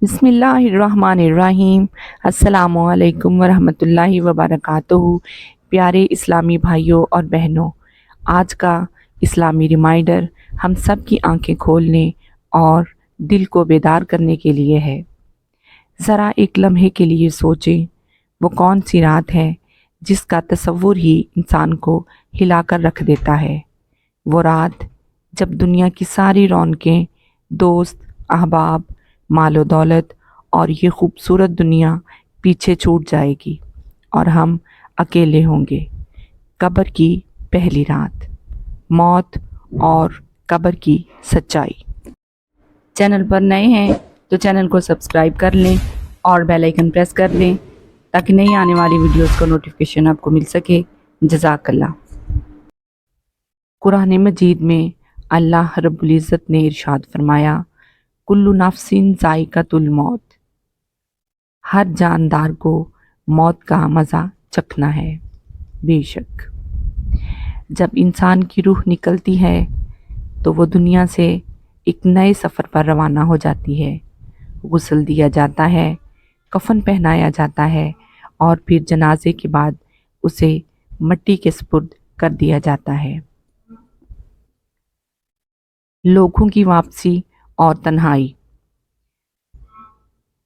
बिस्मिल्लाहिर्रहमानिर्रहीम। अस्सलामुअलैकुम वरहमतुल्लाहि वबरकातुहू। प्यारे इस्लामी भाइयों और बहनों, आज का इस्लामी रिमाइंडर हम सब की आंखें खोलने और दिल को बेदार करने के लिए है। ज़रा एक लम्हे के लिए सोचें, वो कौन सी रात है जिसका तसव्वुर ही इंसान को हिलाकर रख देता है। वो रात जब दुनिया की सारी रौनकें, दोस्त, अहबाब, मालो दौलत और ये खूबसूरत दुनिया पीछे छूट जाएगी और हम अकेले होंगे। कब्र की पहली रात, मौत और कब्र की सच्चाई। चैनल पर नए हैं तो चैनल को सब्सक्राइब कर लें और बेल आइकन प्रेस कर लें ताकि नई आने वाली वीडियोस का नोटिफिकेशन आपको मिल सके। जज़ाकल्लाह। कुरान मजीद में अल्लाह रब्बुल इज़्ज़त ने इरशाद फरमाया, कुल्लु नफ्सिन ज़ाइक़तुल मौत, हर जानदार को मौत का मज़ा चखना है। बेशक जब इंसान की रूह निकलती है तो वो दुनिया से एक नए सफ़र पर रवाना हो जाती है। गुस्ल दिया जाता है, कफन पहनाया जाता है और फिर जनाजे के बाद उसे मिट्टी के सुपुर्द कर दिया जाता है। लोगों की वापसी और तन्हाई।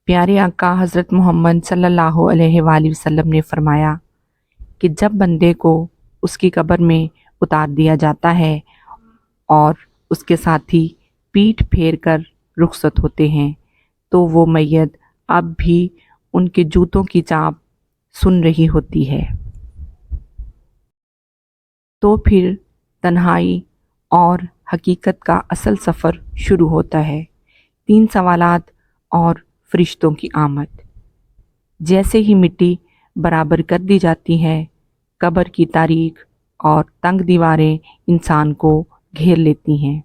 प्यारे आका हज़रत मोहम्मद सल्लल्लाहु अलैहि वसल्लम ने फरमाया कि जब बंदे को उसकी कब्र में उतार दिया जाता है और उसके साथी पीठ फेर कर रुखसत होते हैं तो वो मैयत अब भी उनके जूतों की चाप सुन रही होती है। तो फिर तन्हाई और हकीकत का असल सफ़र शुरू होता है। 3 सवालात और फरिश्तों की आमद। जैसे ही मिट्टी बराबर कर दी जाती है, कब्र की तारीख और तंग दीवारें इंसान को घेर लेती हैं।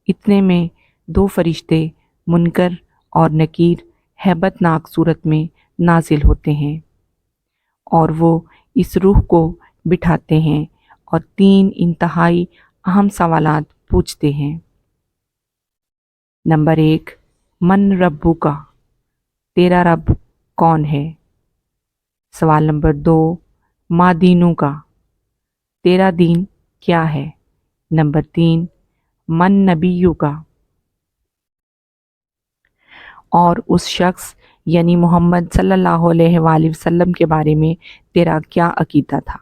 इतने में 2 फरिश्ते मुनकर और नकीर हैबतनाक सूरत में नाजिल होते हैं और वो इस रूह को बिठाते हैं और 3 इंतहाई अहम सवालात पूछते हैं। नंबर 1, मन रब्बुका, तेरा रब कौन है। सवाल नंबर 2, मा दीनू का, तेरा दीन क्या है। नंबर 3, मन नबीयू का, और उस शख्स यानी मोहम्मद सल्लल्लाहु अलैहि वसल्लम के बारे में तेरा क्या अकीदा था।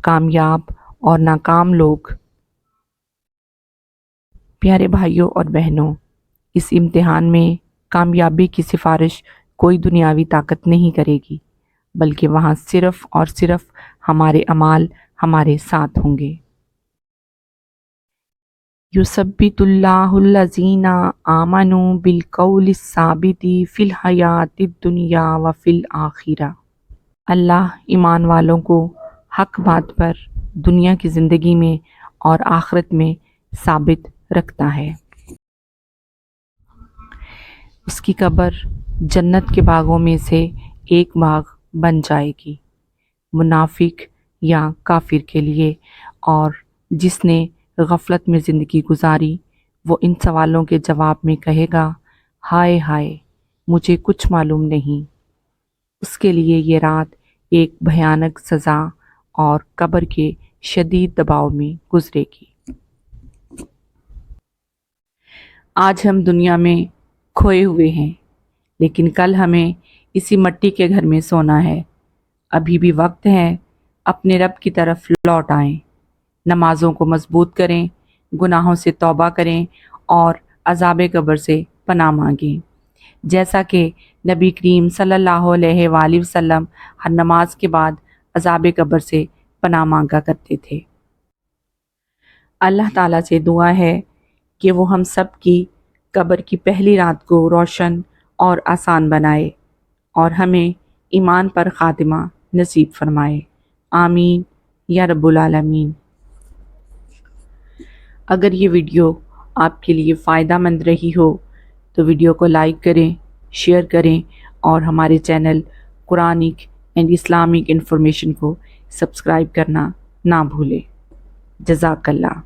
कामयाब और नाकाम लोग। प्यारे भाइयों और बहनों, इस इम्तिहान में कामयाबी की सिफारिश कोई दुनियावी ताकत नहीं करेगी, बल्कि वहाँ सिर्फ़ और सिर्फ हमारे अमाल हमारे साथ होंगे। युसब्बितुल्लाहुल्लज़ीना आमनू बिलक़ौलिस साबिति फ़िल हयातिद दुनिया व फ़िल आखिरा। अल्लाह ईमान वालों को हक बात पर दुनिया की ज़िंदगी में और आखिरत में साबित रखता है। उसकी कब्र जन्नत के बागों में से एक बाग बन जाएगी, मुनाफिक या काफिर के लिए। और जिसने गफलत में ज़िंदगी गुजारी वो इन सवालों के जवाब में कहेगा, हाय हाय मुझे कुछ मालूम नहीं। उसके लिए ये रात एक भयानक सज़ा और कब्र के शदीद दबाव में गुजरेगी। आज हम दुनिया में खोए हुए हैं, लेकिन कल हमें इसी मिट्टी के घर में सोना है। अभी भी वक्त है, अपने रब की तरफ लौट आएं, नमाज़ों को मजबूत करें, गुनाहों से तौबा करें और अज़ाब कब्र से पनाह मांगें। जैसा कि नबी करीम सल्लल्लाहु अलैहि वसल्लम हर नमाज के बाद अज़ाब कब्र से पनाह मांगा करते थे। अल्लाह ताला से दुआ है कि वो हम सब की कब्र की पहली रात को रोशन और आसान बनाए और हमें ईमान पर ख़ातिमा नसीब फरमाए। आमीन या रब्बुल आलमीन। अगर ये वीडियो आपके लिए फ़ायदेमंद रही हो तो वीडियो को लाइक करें, शेयर करें और हमारे channel Quranic and Islamic information को सब्सक्राइब करना ना भूलें। जज़ाकल्लाह।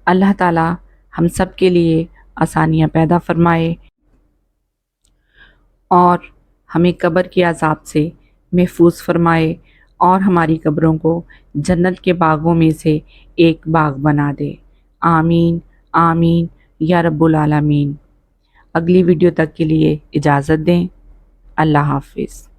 اللہ تعالیٰ ہم سب کے لیے آسانیاں پیدا فرمائے اور ہمیں قبر کے عذاب سے محفوظ فرمائے اور ہماری قبروں کو جنت کے باغوں میں سے ایک باغ بنا دے۔ آمین آمین یا رب العالمین۔ اگلی ویڈیو تک کے لیے اجازت دیں۔ اللہ حافظ۔